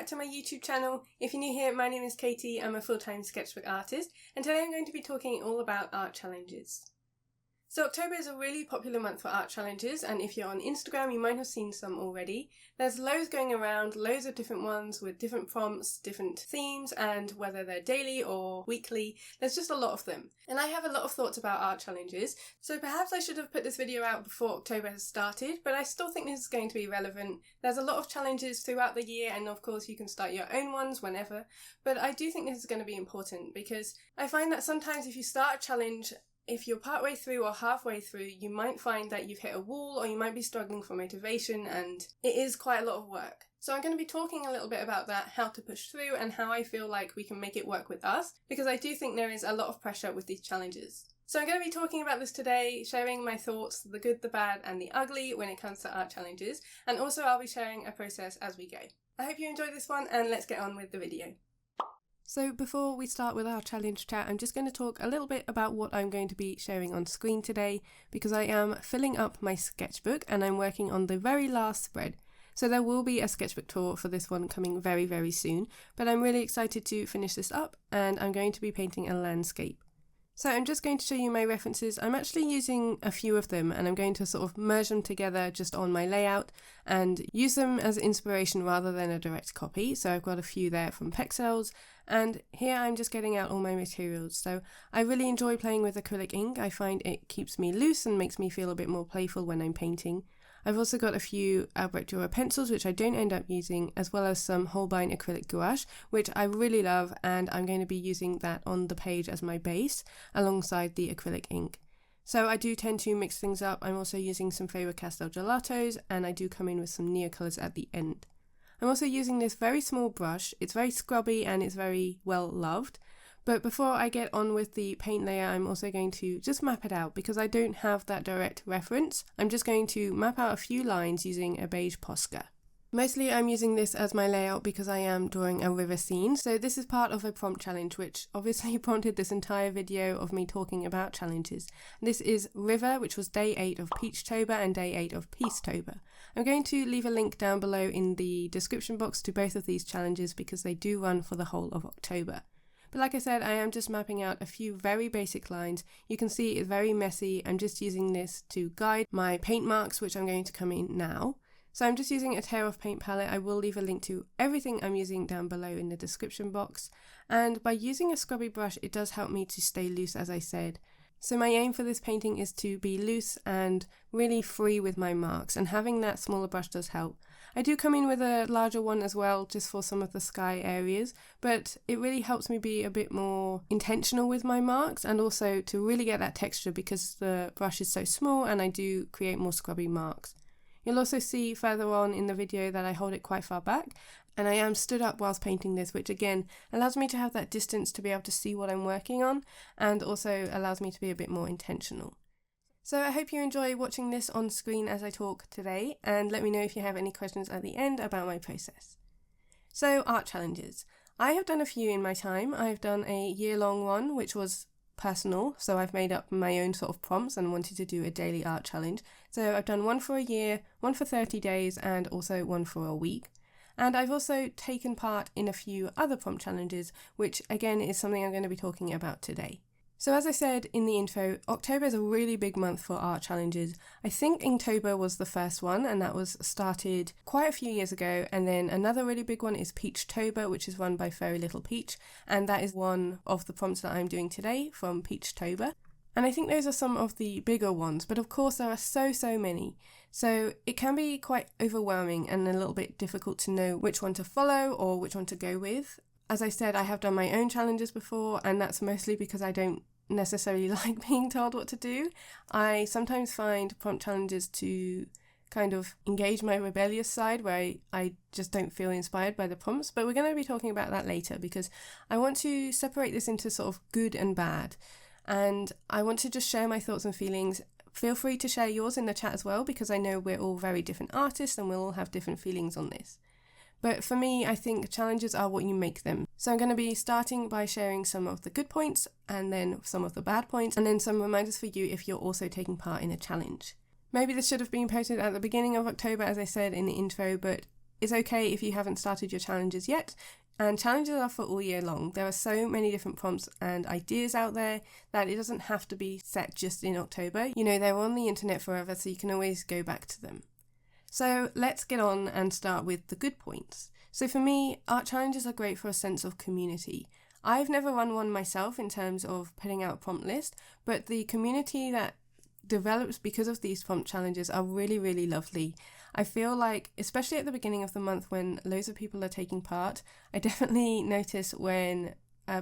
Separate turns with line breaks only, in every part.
back to my YouTube channel. If you're new here, my name is Katie, I'm a full-time sketchbook artist, and today I'm going to be talking all about art challenges. So October is a really popular month for art challenges, and if you're on Instagram you might have seen some already. There's loads going around, loads of different ones with different prompts, different themes, and whether they're daily or weekly, there's just a lot of them. And I have a lot of thoughts about art challenges, so perhaps I should have put this video out before October has started, but I still think this is going to be relevant. There's a lot of challenges throughout the year, and of course you can start your own ones whenever, but I do think this is going to be important because I find that sometimes if you start a challenge, if you're partway through or halfway through, you might find that you've hit a wall or you might be struggling for motivation, and it is quite a lot of work. So I'm going to be talking a little bit about that, how to push through and how I feel like we can make it work with us, because I do think there is a lot of pressure with these challenges. So I'm going to be talking about this today, sharing my thoughts, the good, the bad and the ugly when it comes to art challenges, and also I'll be sharing a process as we go. I hope you enjoyed this one, and let's get on with the video. So before we start with our challenge chat, I'm just going to talk a little bit about what I'm going to be sharing on screen today, because I am filling up my sketchbook and I'm working on the very last spread. So there will be a sketchbook tour for this one coming very, very soon, but I'm really excited to finish this up, and I'm going to be painting a landscape. So I'm just going to show you my references. I'm actually using a few of them, and I'm going to sort of merge them together just on my layout and use them as inspiration rather than a direct copy. So I've got a few there from Pexels, and here I'm just getting out all my materials. So I really enjoy playing with acrylic ink. I find it keeps me loose and makes me feel a bit more playful when I'm painting. I've also got a few Albrecht Dürer pencils which I don't end up using, as well as some Holbein acrylic gouache, which I really love, and I'm going to be using that on the page as my base alongside the acrylic ink. So I do tend to mix things up. I'm also using some Faber-Castell gelatos, and I do come in with some Neocolors at the end. I'm also using this very small brush. It's very scrubby and it's very well loved. But before I get on with the paint layer, I'm also going to just map it out because I don't have that direct reference. I'm just going to map out a few lines using a beige Posca. Mostly I'm using this as my layout because I am drawing a river scene. So this is part of a prompt challenge, which obviously prompted this entire video of me talking about challenges. This is River, which was day 8 of Peachtober and day 8 of Peacetober. I'm going to leave a link down below in the description box to both of these challenges because they do run for the whole of October. But like I said, I am just mapping out a few very basic lines. You can see it's very messy. I'm just using this to guide my paint marks, which I'm going to come in now. So I'm just using a Tear Off paint palette. I will leave a link to everything I'm using down below in the description box. And by using a scrubby brush, it does help me to stay loose, as I said. So my aim for this painting is to be loose and really free with my marks, and having that smaller brush does help. I do come in with a larger one as well, just for some of the sky areas, but it really helps me be a bit more intentional with my marks, and also to really get that texture because the brush is so small and I do create more scrubby marks. You'll also see further on in the video that I hold it quite far back, and I am stood up whilst painting this, which again allows me to have that distance to be able to see what I'm working on, and also allows me to be a bit more intentional. So I hope you enjoy watching this on screen as I talk today, and let me know if you have any questions at the end about my process. So art challenges. I have done a few in my time. I've done a year-long one, which was personal, so I've made up my own sort of prompts and wanted to do a daily art challenge. So I've done one for a year, one for 30 days, and also one for a week. And I've also taken part in a few other prompt challenges, which again is something I'm going to be talking about today. So as I said in the intro, October is a really big month for art challenges. I think Inktober was the first one, and that was started quite a few years ago. And then another really big one is Peachtober, which is run by Fairy Little Peach. And that is one of the prompts that I'm doing today from Peachtober. And I think those are some of the bigger ones, but of course there are so many. So it can be quite overwhelming and a little bit difficult to know which one to follow or which one to go with. As I said, I have done my own challenges before, and that's mostly because I don't necessarily like being told what to do. I sometimes find prompt challenges to kind of engage my rebellious side where I just don't feel inspired by the prompts, but we're going to be talking about that later because I want to separate this into sort of good and bad, and I want to just share my thoughts and feelings. Feel free to share yours in the chat as well, because I know we're all very different artists and we'll all have different feelings on this. But for me, I think challenges are what you make them. So I'm going to be starting by sharing some of the good points, and then some of the bad points, and then some reminders for you if you're also taking part in a challenge. Maybe this should have been posted at the beginning of October, as I said in the intro, but it's okay if you haven't started your challenges yet. And challenges are for all year long. There are so many different prompts and ideas out there that it doesn't have to be set just in October. You know, they're on the internet forever, so you can always go back to them. So let's get on and start with the good points. So for me, art challenges are great for a sense of community. I've never run one myself in terms of putting out a prompt list, but the community that develops because of these prompt challenges are really, really lovely. I feel like, especially at the beginning of the month when loads of people are taking part, I definitely notice when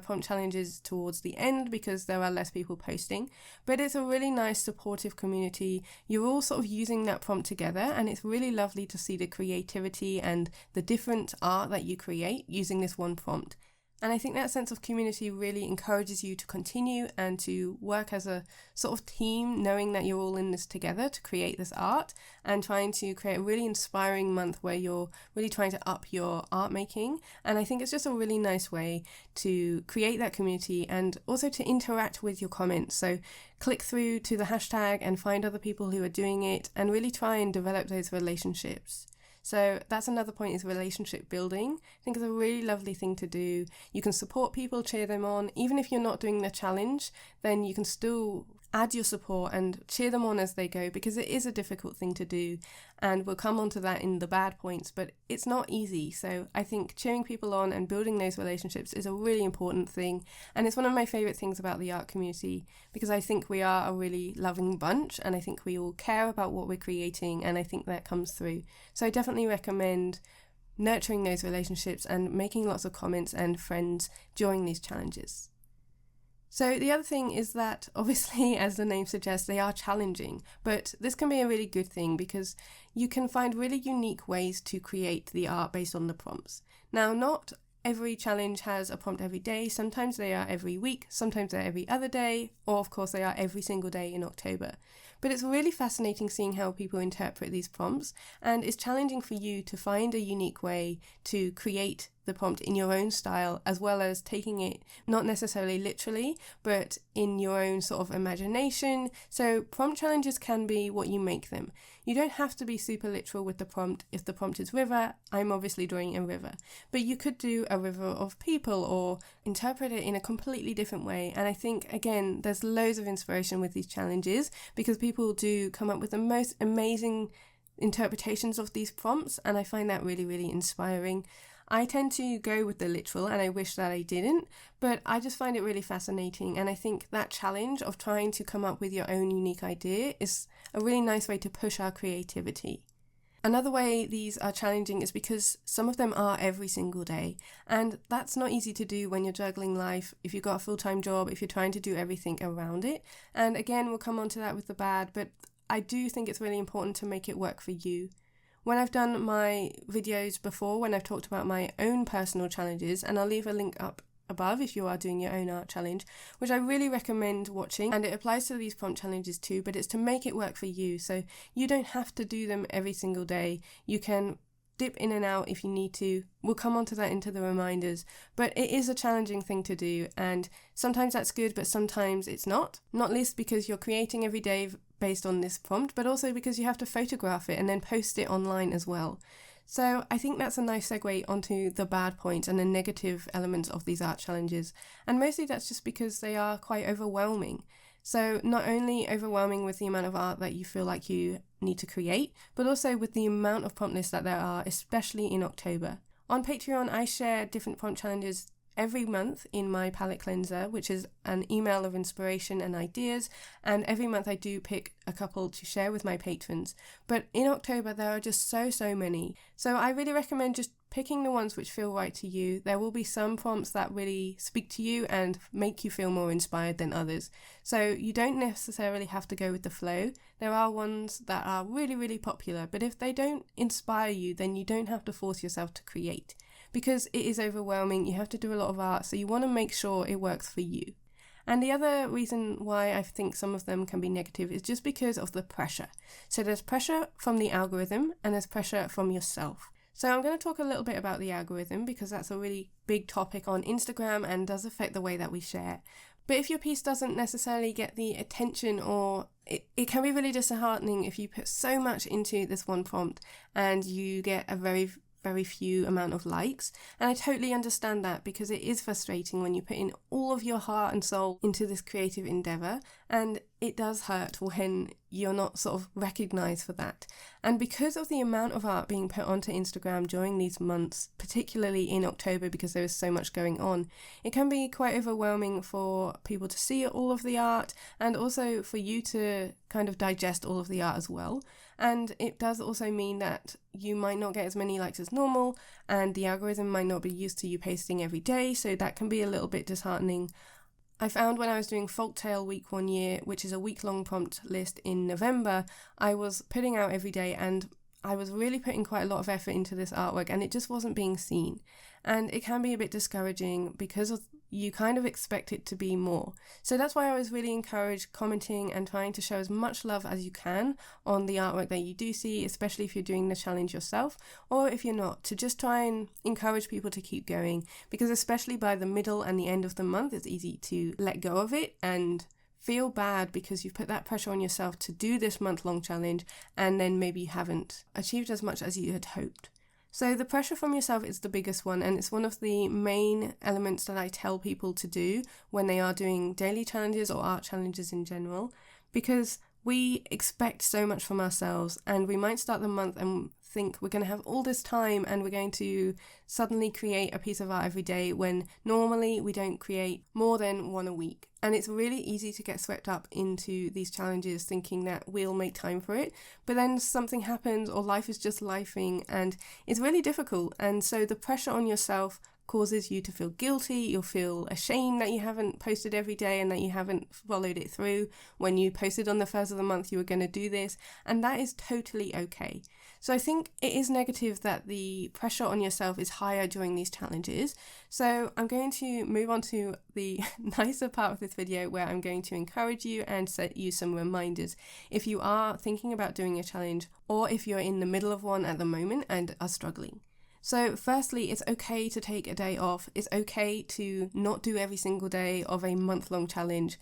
prompt challenges towards the end because there are less people posting, but it's a really nice supportive community. You're all sort of using that prompt together, and it's really lovely to see the creativity and the different art that you create using this one prompt. And I think that sense of community really encourages you to continue and to work as a sort of team, knowing that you're all in this together to create this art and trying to create a really inspiring month where you're really trying to up your art making. And I think it's just a really nice way to create that community and also to interact with your comments. So click through to the hashtag and find other people who are doing it and really try and develop those relationships. So that's another point, is relationship building. I think it's a really lovely thing to do. You can support people, cheer them on. Even if you're not doing the challenge, then you can still add your support and cheer them on as they go, because it is a difficult thing to do. And we'll come on to that in the bad points, but it's not easy. So I think cheering people on and building those relationships is a really important thing. And it's one of my favourite things about the art community, because I think we are a really loving bunch and I think we all care about what we're creating, and I think that comes through. So I definitely recommend nurturing those relationships and making lots of comments and friends during these challenges. So the other thing is that, obviously, as the name suggests, they are challenging, but this can be a really good thing because you can find really unique ways to create the art based on the prompts. Now, not every challenge has a prompt every day. Sometimes they are every week, sometimes they're every other day, or of course they are every single day in October. But it's really fascinating seeing how people interpret these prompts, and it's challenging for you to find a unique way to create the prompt in your own style, as well as taking it not necessarily literally, but in your own sort of imagination. So prompt challenges can be what you make them. You don't have to be super literal with the prompt. If the prompt is river, I'm obviously drawing a river, but you could do a river of people or interpret it in a completely different way. And I think, again, there's loads of inspiration with these challenges because people do come up with the most amazing interpretations of these prompts, and I find that really, really inspiring. I tend to go with the literal, and I wish that I didn't, but I just find it really fascinating, and I think that challenge of trying to come up with your own unique idea is a really nice way to push our creativity. Another way these are challenging is because some of them are every single day, and that's not easy to do when you're juggling life, if you've got a full-time job, if you're trying to do everything around it. And again, we'll come on to that with the bad, but I do think it's really important to make it work for you. When I've done my videos before, when I've talked about my own personal challenges, and I'll leave a link up above if you are doing your own art challenge, which I really recommend watching, and it applies to these prompt challenges too, but it's to make it work for you. So you don't have to do them every single day. You can dip in and out if you need to. We'll come on to that into the reminders, but it is a challenging thing to do, and sometimes that's good, but sometimes it's not least because you're creating every day based on this prompt, but also because you have to photograph it and then post it online as well. So I think that's a nice segue onto the bad points and the negative elements of these art challenges, and mostly that's just because they are quite overwhelming. So not only overwhelming with the amount of art that you feel like you need to create, but also with the amount of prompt lists that there are, especially in October. On Patreon, I share different prompt challenges every month in my palette cleanser, which is an email of inspiration and ideas, and every month I do pick a couple to share with my patrons. But in October there are just so many, so I really recommend just picking the ones which feel right to you. There will be some prompts that really speak to you and make you feel more inspired than others, so you don't necessarily have to go with the flow. There are ones that are really popular, but if they don't inspire you, then you don't have to force yourself to create, because it is overwhelming. You have to do a lot of art, so you want to make sure it works for you. And the other reason why I think some of them can be negative is just because of the pressure. So there's pressure from the algorithm and there's pressure from yourself. So I'm going to talk a little bit about the algorithm because that's a really big topic on Instagram and does affect the way that we share. But if your piece doesn't necessarily get the attention, or it can be really disheartening if you put so much into this one prompt and you get a very very few amount of likes. And I totally understand that, because it is frustrating when you put in all of your heart and soul into this creative endeavor, and it does hurt when you're not sort of recognized for that. And because of the amount of art being put onto Instagram during these months, particularly in October because there is so much going on, it can be quite overwhelming for people to see all of the art, and also for you to kind of digest all of the art as well. And it does also mean that you might not get as many likes as normal, and the algorithm might not be used to you posting every day, so that can be a little bit disheartening. I found when I was doing Folktale Week 1 year, which is a week-long prompt list in November, I was putting out every day, and I was really putting quite a lot of effort into this artwork, and it just wasn't being seen. And it can be a bit discouraging because you kind of expect it to be more. So that's why I always really encourage commenting and trying to show as much love as you can on the artwork that you do see, especially if you're doing the challenge yourself, or if you're not, to just try and encourage people to keep going, because especially by the middle and the end of the month, it's easy to let go of it and feel bad because you've put that pressure on yourself to do this month-long challenge, and then maybe you haven't achieved as much as you had hoped. So the pressure from yourself is the biggest one, and it's one of the main elements that I tell people to do when they are doing daily challenges or art challenges in general, because we expect so much from ourselves, and we might start the month and think we're going to have all this time and we're going to suddenly create a piece of art every day, when normally we don't create more than one a week. And it's really easy to get swept up into these challenges thinking that we'll make time for it, but then something happens or life is just lifing and it's really difficult. And so the pressure on yourself causes you to feel guilty. You'll feel ashamed that you haven't posted every day and that you haven't followed it through. When you posted on the first of the month you were going to do this, and that is totally okay. So I think it is negative that the pressure on yourself is higher during these challenges. So I'm going to move on to the nicer part of this video, where I'm going to encourage you and set you some reminders if you are thinking about doing a challenge, or if you're in the middle of one at the moment and are struggling. So firstly, it's okay to take a day off. It's okay to not do every single day of a month-long challenge.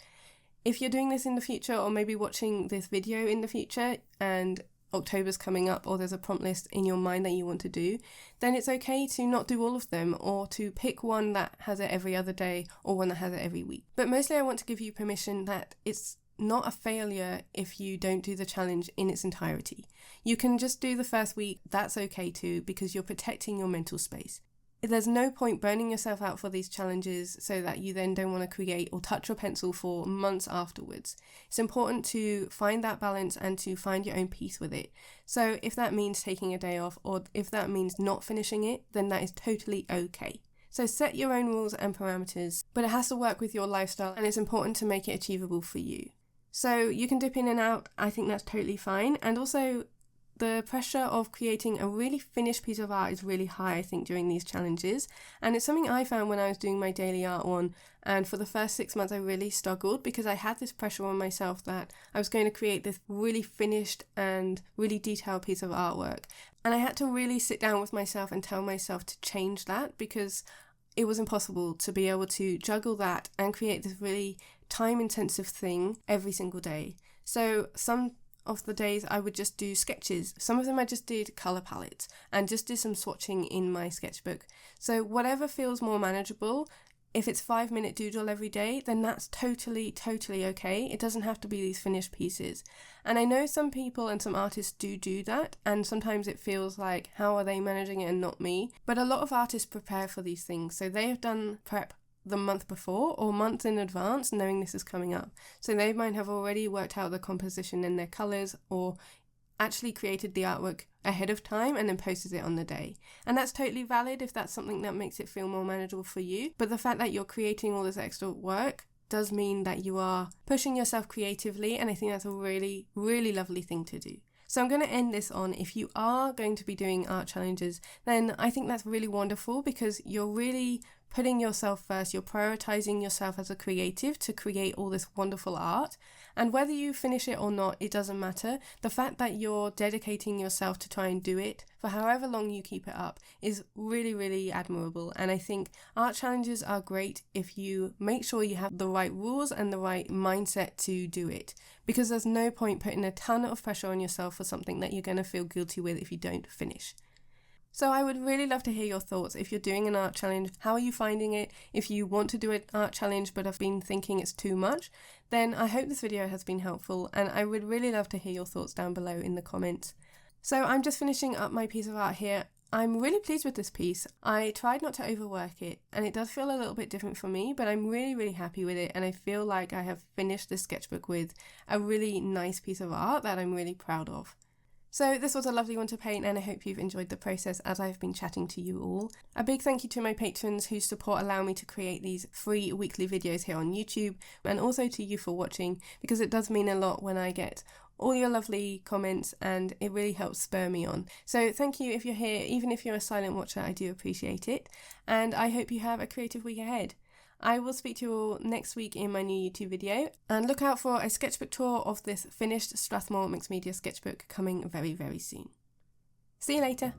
If you're doing this in the future, or maybe watching this video in the future, and October's coming up, or there's a prompt list in your mind that you want to do, then it's okay to not do all of them, or to pick one that has it every other day or one that has it every week. But mostly I want to give you permission that it's not a failure if you don't do the challenge in its entirety. You can just do the first week, that's okay too, because you're protecting your mental space. There's no point burning yourself out for these challenges so that you then don't want to create or touch your pencil for months afterwards. It's important to find that balance and to find your own peace with it. So if that means taking a day off, or if that means not finishing it, then that is totally okay. So set your own rules and parameters, but it has to work with your lifestyle, and it's important to make it achievable for you. So you can dip in and out, I think that's totally fine. And also, the pressure of creating a really finished piece of art is really high, I think, during these challenges. And it's something I found when I was doing my daily art one. And for the first 6 months, I really struggled because I had this pressure on myself that I was going to create this really finished and really detailed piece of artwork. And I had to really sit down with myself and tell myself to change that, because it was impossible to be able to juggle that and create this really time-intensive thing every single day. So some of the days I would just do sketches. Some of them I just did colour palettes and just did some swatching in my sketchbook. So whatever feels more manageable. If it's 5-minute doodle every day, then that's totally okay. It doesn't have to be these finished pieces. And I know some people and some artists do that, and sometimes it feels like, how are they managing it and not me? But a lot of artists prepare for these things. So they have done prep the month before or months in advance, knowing this is coming up. So they might have already worked out the composition and their colours, or actually created the artwork ahead of time and then posted it on the day. And that's totally valid if that's something that makes it feel more manageable for you. But the fact that you're creating all this extra work does mean that you are pushing yourself creatively, and I think that's a really lovely thing to do. So I'm going to end this on, if you are going to be doing art challenges, then I think that's really wonderful, because you're really putting yourself first. You're prioritizing yourself as a creative to create all this wonderful art. And whether you finish it or not, it doesn't matter. The fact that you're dedicating yourself to try and do it for however long you keep it up is really admirable. And I think art challenges are great if you make sure you have the right rules and the right mindset to do it, because there's no point putting a ton of pressure on yourself for something that you're going to feel guilty with if you don't finish. So I would really love to hear your thoughts. If you're doing an art challenge, how are you finding it? If you want to do an art challenge but have been thinking it's too much, then I hope this video has been helpful, and I would really love to hear your thoughts down below in the comments. So I'm just finishing up my piece of art here. I'm really pleased with this piece. I tried not to overwork it, and it does feel a little bit different for me, but I'm really happy with it, and I feel like I have finished this sketchbook with a really nice piece of art that I'm really proud of. So this was a lovely one to paint, and I hope you've enjoyed the process as I've been chatting to you all. A big thank you to my patrons whose support allow me to create these free weekly videos here on YouTube, and also to you for watching, because it does mean a lot when I get all your lovely comments, and it really helps spur me on. So thank you if you're here. Even if you're a silent watcher, I do appreciate it, and I hope you have a creative week ahead. I will speak to you all next week in my new YouTube video, and look out for a sketchbook tour of this finished Strathmore Mixed Media sketchbook coming very soon. See you later!